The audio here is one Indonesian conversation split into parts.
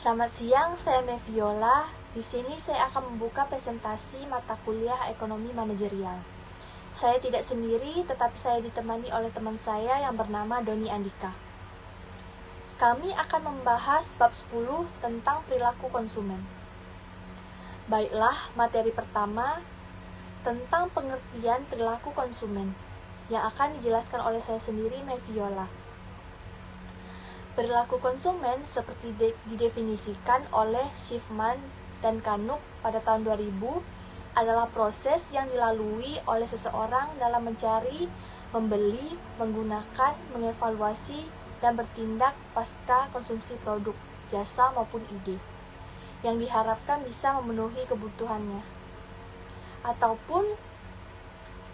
Selamat siang, saya Meviola. Di sini saya akan membuka presentasi mata kuliah Ekonomi Manajerial. Saya tidak sendiri, tetapi saya ditemani oleh teman saya yang bernama Doni Andika. Kami akan membahas bab 10 tentang perilaku konsumen. Baiklah, materi pertama tentang pengertian perilaku konsumen yang akan dijelaskan oleh saya sendiri, Meviola. Perilaku konsumen seperti didefinisikan oleh Schiffman dan Canuck pada tahun 2000 adalah proses yang dilalui oleh seseorang dalam mencari, membeli, menggunakan, mengevaluasi, dan bertindak pasca konsumsi produk, jasa maupun ide yang diharapkan bisa memenuhi kebutuhannya. Ataupun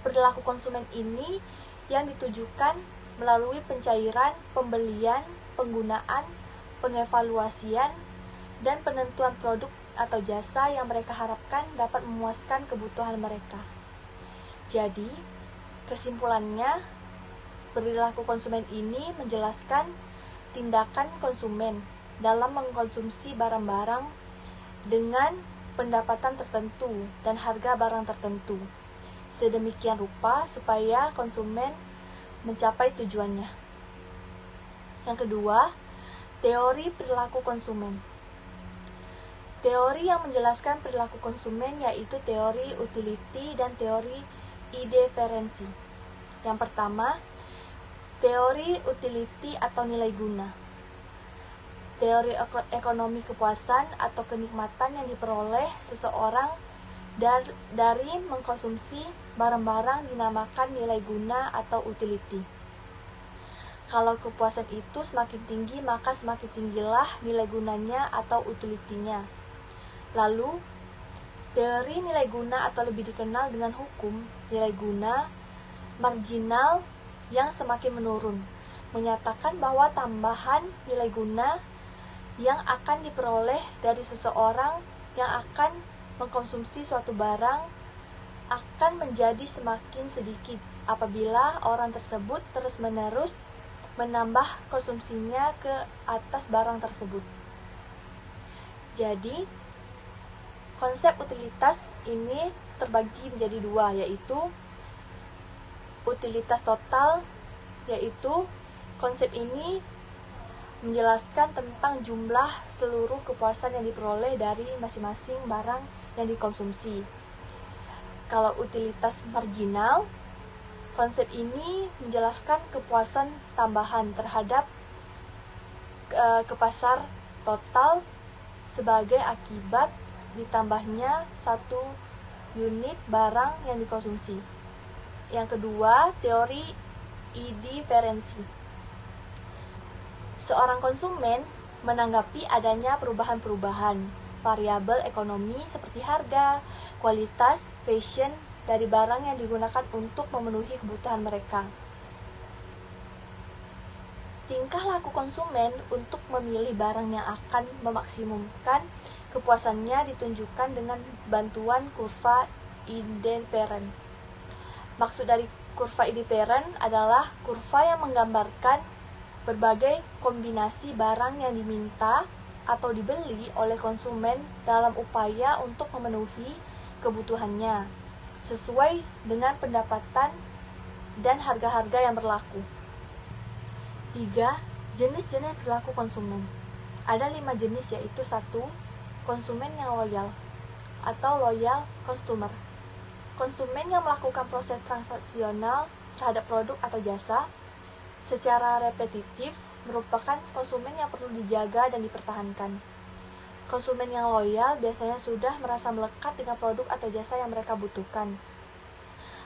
perilaku konsumen ini yang ditujukan melalui pencairan, pembelian, penggunaan, pengevaluasian, dan penentuan produk atau jasa yang mereka harapkan dapat memuaskan kebutuhan mereka. Jadi, kesimpulannya, perilaku konsumen ini menjelaskan tindakan konsumen dalam mengkonsumsi barang-barang dengan pendapatan tertentu dan harga barang tertentu, sedemikian rupa supaya konsumen mencapai tujuannya. Yang kedua, teori perilaku konsumen. Teori yang menjelaskan perilaku konsumen yaitu teori utility dan teori indiferensi. Yang pertama, teori utility atau nilai guna. Teori ekonomi kepuasan atau kenikmatan yang diperoleh seseorang dari mengkonsumsi barang-barang dinamakan nilai guna atau utility. Kalau kepuasan itu semakin tinggi, maka semakin tinggilah nilai gunanya atau utility-nya. Lalu, teori nilai guna atau lebih dikenal dengan hukum nilai guna marginal yang semakin menurun, menyatakan bahwa tambahan nilai guna yang akan diperoleh dari seseorang yang akan mengkonsumsi suatu barang akan menjadi semakin sedikit apabila orang tersebut terus-menerus menambah konsumsinya ke atas barang tersebut. Jadi, konsep utilitas ini terbagi menjadi dua, yaitu utilitas total, yaitu konsep ini menjelaskan tentang jumlah seluruh kepuasan yang diperoleh dari masing-masing barang yang dikonsumsi. Kalau utilitas marginal, konsep ini menjelaskan kepuasan tambahan terhadap ke pasar total sebagai akibat ditambahnya satu unit barang yang dikonsumsi. Yang kedua, teori indiferensi. Seorang konsumen menanggapi adanya perubahan-perubahan variabel ekonomi seperti harga, kualitas, fashion dari barang yang digunakan untuk memenuhi kebutuhan mereka. Tingkah laku konsumen untuk memilih barang yang akan memaksimumkan kepuasannya ditunjukkan dengan bantuan kurva indiferen. Maksud dari kurva indiferen adalah kurva yang menggambarkan berbagai kombinasi barang yang diminta atau dibeli oleh konsumen dalam upaya untuk memenuhi kebutuhannya sesuai dengan pendapatan dan harga-harga yang berlaku. 3. Jenis-jenis perilaku konsumen. Ada 5 jenis, yaitu 1. Konsumen yang loyal atau loyal customer. Konsumen yang melakukan proses transaksional terhadap produk atau jasa secara repetitif merupakan konsumen yang perlu dijaga dan dipertahankan. Konsumen yang loyal biasanya sudah merasa melekat dengan produk atau jasa yang mereka butuhkan.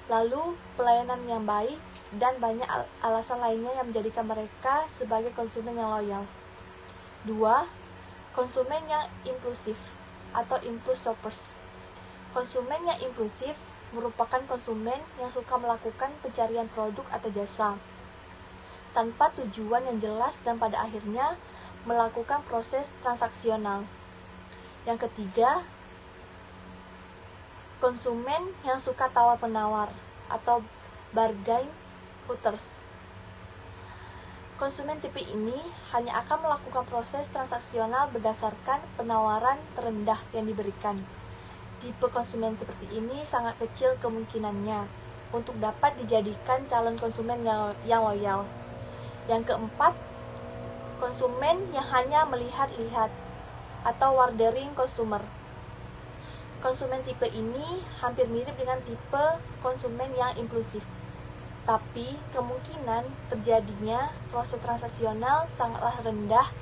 Lalu, pelayanan yang baik dan banyak alasan lainnya yang menjadikan mereka sebagai konsumen yang loyal. 2. Konsumen yang impulsif atau impulse shoppers. Konsumen yang impulsif merupakan konsumen yang suka melakukan pencarian produk atau jasa tanpa tujuan yang jelas dan pada akhirnya melakukan proses transaksional. Yang ketiga, konsumen yang suka tawar-menawar atau bargain hunters. Konsumen tipe ini hanya akan melakukan proses transaksional berdasarkan penawaran terendah yang diberikan. Tipe konsumen seperti ini sangat kecil kemungkinannya untuk dapat dijadikan calon konsumen yang loyal. Yang keempat, konsumen yang hanya melihat-lihat atau wandering consumer. Konsumen tipe ini hampir mirip dengan tipe konsumen yang impulsif. Tapi kemungkinan terjadinya proses transaksional sangatlah rendah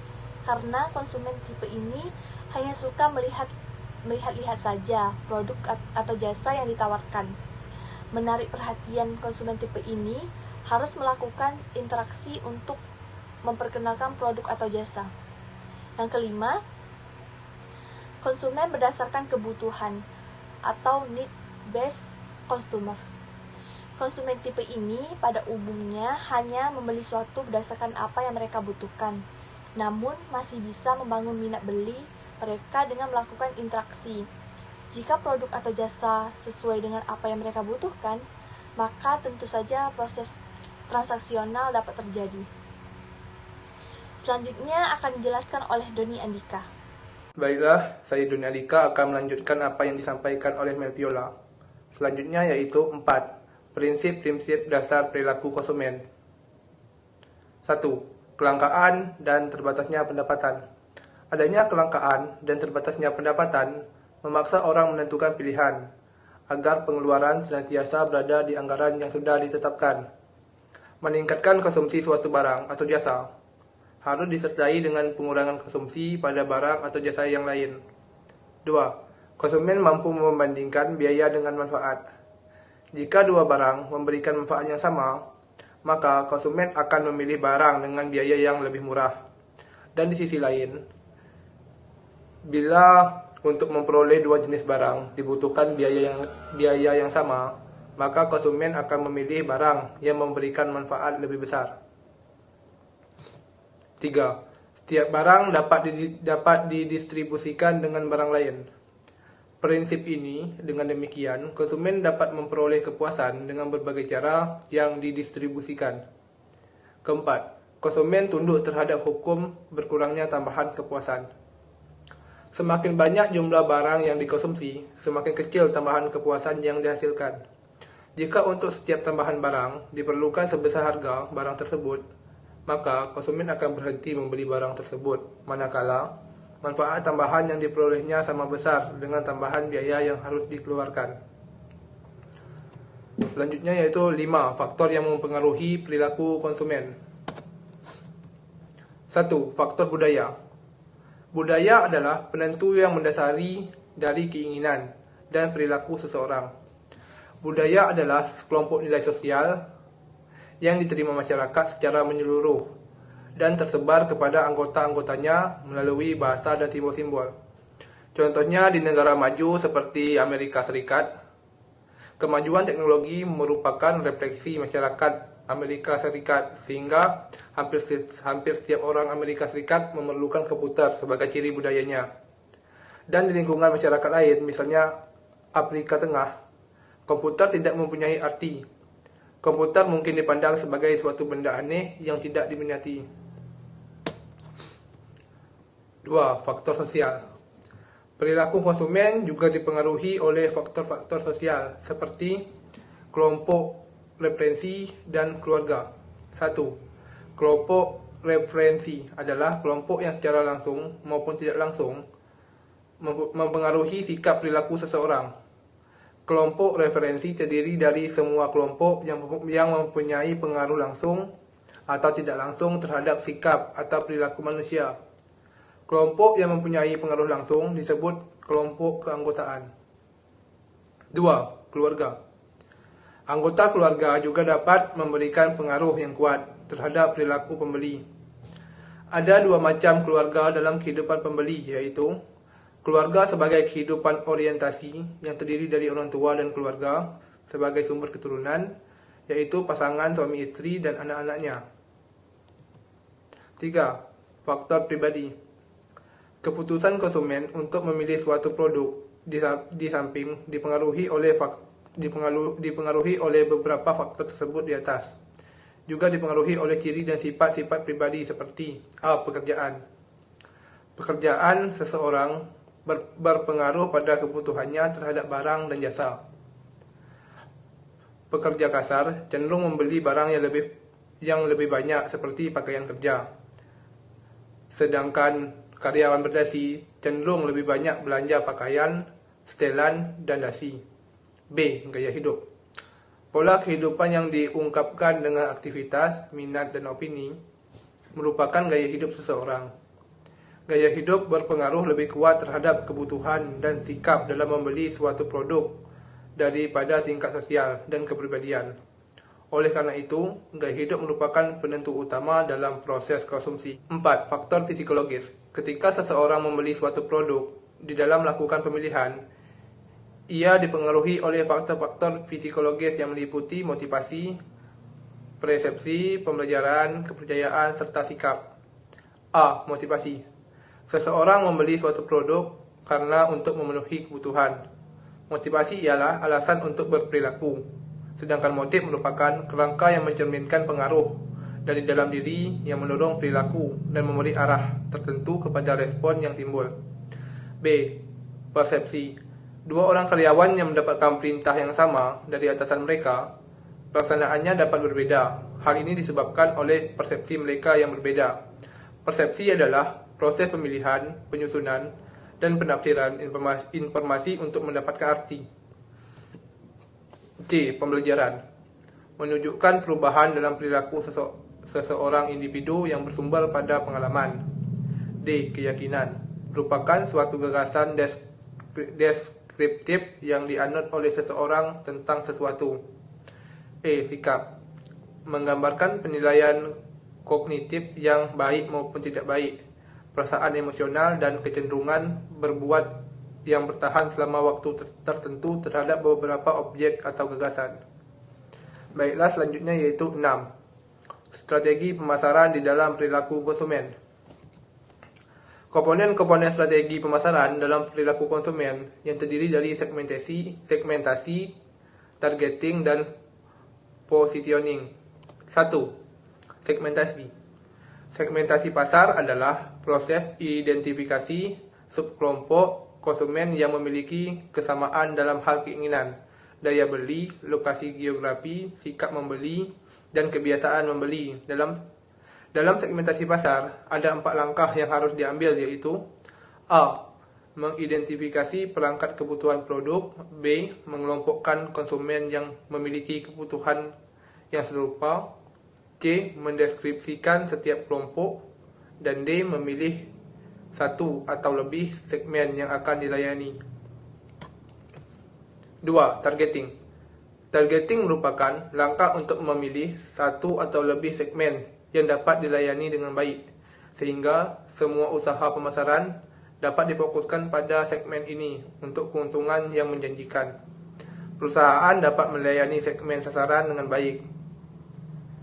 karena konsumen tipe ini hanya suka melihat-lihat saja produk atau jasa yang ditawarkan. Menarik perhatian konsumen tipe ini harus melakukan interaksi untuk memperkenalkan produk atau jasa. Yang kelima, konsumen berdasarkan kebutuhan atau need-based consumer. Konsumen tipe ini pada umumnya hanya membeli sesuatu berdasarkan apa yang mereka butuhkan, namun masih bisa membangun minat beli mereka dengan melakukan interaksi. Jika produk atau jasa sesuai dengan apa yang mereka butuhkan, maka tentu saja proses transaksional dapat terjadi. Selanjutnya akan dijelaskan oleh Doni Andika. Baiklah, saya Doni Andika akan melanjutkan apa yang disampaikan oleh Melviola. Selanjutnya yaitu 4. Prinsip-prinsip dasar perilaku konsumen. 1. Kelangkaan dan terbatasnya pendapatan. Adanya kelangkaan dan terbatasnya pendapatan memaksa orang menentukan pilihan agar pengeluaran senantiasa berada di anggaran yang sudah ditetapkan. Meningkatkan konsumsi suatu barang atau jasa harus disertai dengan pengurangan konsumsi pada barang atau jasa yang lain. 2. Konsumen mampu membandingkan biaya dengan manfaat. Jika dua barang memberikan manfaat yang sama, maka konsumen akan memilih barang dengan biaya yang lebih murah. Dan di sisi lain, bila untuk memperoleh dua jenis barang dibutuhkan biaya yang sama, maka konsumen akan memilih barang yang memberikan manfaat lebih besar. 3. Setiap barang dapat didistribusikan dengan barang lain. Prinsip ini, dengan demikian, konsumen dapat memperoleh kepuasan dengan berbagai cara yang didistribusikan. 4. Konsumen tunduk terhadap hukum berkurangnya tambahan kepuasan. Semakin banyak jumlah barang yang dikonsumsi, semakin kecil tambahan kepuasan yang dihasilkan. Jika untuk setiap tambahan barang diperlukan sebesar harga barang tersebut, maka konsumen akan berhenti membeli barang tersebut, manakala manfaat tambahan yang diperolehnya sama besar dengan tambahan biaya yang harus dikeluarkan. Selanjutnya yaitu 5 faktor yang mempengaruhi perilaku konsumen. 1. Faktor budaya. Budaya adalah penentu yang mendasari dari keinginan dan perilaku seseorang. Budaya adalah sekelompok nilai sosial yang diterima masyarakat secara menyeluruh dan tersebar kepada anggota-anggotanya melalui bahasa dan simbol-simbol. Contohnya di negara maju seperti Amerika Serikat, kemajuan teknologi merupakan refleksi masyarakat Amerika Serikat, sehingga hampir setiap orang Amerika Serikat memerlukan komputer sebagai ciri budayanya. Dan di lingkungan masyarakat lain, misalnya Afrika Tengah, komputer tidak mempunyai arti. Komputer mungkin dipandang sebagai suatu benda aneh yang tidak diminati. 2. Faktor sosial. Perilaku konsumen juga dipengaruhi oleh faktor-faktor sosial seperti kelompok referensi dan keluarga. 1. Kelompok referensi adalah kelompok yang secara langsung maupun tidak langsung mempengaruhi sikap perilaku seseorang. Kelompok referensi terdiri dari semua kelompok yang mempunyai pengaruh langsung atau tidak langsung terhadap sikap atau perilaku manusia. Kelompok yang mempunyai pengaruh langsung disebut kelompok keanggotaan. 2. Keluarga. Anggota keluarga juga dapat memberikan pengaruh yang kuat terhadap perilaku pembeli. Ada dua macam keluarga dalam kehidupan pembeli, yaitu keluarga sebagai kehidupan orientasi yang terdiri dari orang tua dan keluarga sebagai sumber keturunan, yaitu pasangan suami istri dan anak-anaknya. 3. Faktor pribadi. Keputusan konsumen untuk memilih suatu produk di samping dipengaruhi oleh beberapa faktor tersebut di atas, juga dipengaruhi oleh ciri dan sifat-sifat pribadi seperti A. Pekerjaan. Pekerjaan seseorang berpengaruh pada kebutuhannya terhadap barang dan jasa. Pekerja kasar cenderung membeli barang yang lebih banyak seperti pakaian kerja. Sedangkan karyawan berdasi cenderung lebih banyak belanja pakaian, setelan, dan dasi. B. Gaya hidup. Pola kehidupan yang diungkapkan dengan aktivitas, minat, dan opini merupakan gaya hidup seseorang. Gaya hidup berpengaruh lebih kuat terhadap kebutuhan dan sikap dalam membeli suatu produk daripada tingkat sosial dan kepribadian. Oleh karena itu, gaya hidup merupakan penentu utama dalam proses konsumsi. 4. Faktor psikologis. Ketika seseorang membeli suatu produk, di dalam melakukan pemilihan, ia dipengaruhi oleh faktor-faktor psikologis yang meliputi motivasi, persepsi, pembelajaran, kepercayaan, serta sikap. A. Motivasi. Seseorang membeli suatu produk karena untuk memenuhi kebutuhan. Motivasi ialah alasan untuk berperilaku, sedangkan motif merupakan kerangka yang mencerminkan pengaruh dari dalam diri yang mendorong perilaku dan memberi arah tertentu kepada respon yang timbul. B. Persepsi. Dua orang karyawan yang mendapatkan perintah yang sama dari atasan mereka, pelaksanaannya dapat berbeda. Hal ini disebabkan oleh persepsi mereka yang berbeda. Persepsi adalah proses pemilihan, penyusunan, dan penafsiran informasi untuk mendapatkan arti. C. Pembelajaran. Menunjukkan perubahan dalam perilaku seseorang individu yang bersumber pada pengalaman. D. Keyakinan. Merupakan suatu gagasan deskriptif yang dianut oleh seseorang tentang sesuatu. E. Sikap. Menggambarkan penilaian kognitif yang baik maupun tidak baik, perasaan emosional, dan kecenderungan berbuat yang bertahan selama waktu tertentu terhadap beberapa objek atau gagasan. Baiklah, selanjutnya yaitu 6. Strategi pemasaran di dalam perilaku konsumen. Komponen-komponen strategi pemasaran dalam perilaku konsumen yang terdiri dari segmentasi, targeting, dan positioning. 1. Segmentasi. Segmentasi pasar adalah proses identifikasi subkelompok konsumen yang memiliki kesamaan dalam hal keinginan, daya beli, lokasi geografi, sikap membeli, dan kebiasaan membeli. Dalam segmentasi pasar, ada 4 langkah yang harus diambil, yaitu A. Mengidentifikasi perangkat kebutuhan produk. B. Mengelompokkan konsumen yang memiliki kebutuhan yang serupa. C. Mendeskripsikan setiap kelompok. Dan D. Memilih satu atau lebih segmen yang akan dilayani. 2. Targeting. Targeting merupakan langkah untuk memilih satu atau lebih segmen yang dapat dilayani dengan baik, sehingga semua usaha pemasaran dapat difokuskan pada segmen ini untuk keuntungan yang menjanjikan. Perusahaan dapat melayani segmen sasaran dengan baik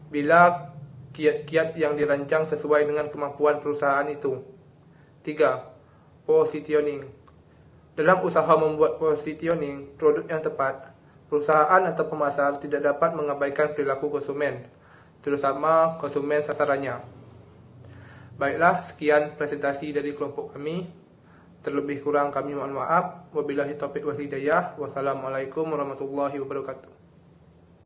bila kiat-kiat yang dirancang sesuai dengan kemampuan perusahaan itu. 3. Positioning. Dalam usaha membuat positioning produk yang tepat, perusahaan atau pemasar tidak dapat mengabaikan perilaku konsumen, terutama konsumen sasarannya. Baiklah, sekian presentasi dari kelompok kami. Terlebih kurang kami mohon maaf. Wabillahi taufiq wal hidayah. Wassalamualaikum warahmatullahi wabarakatuh.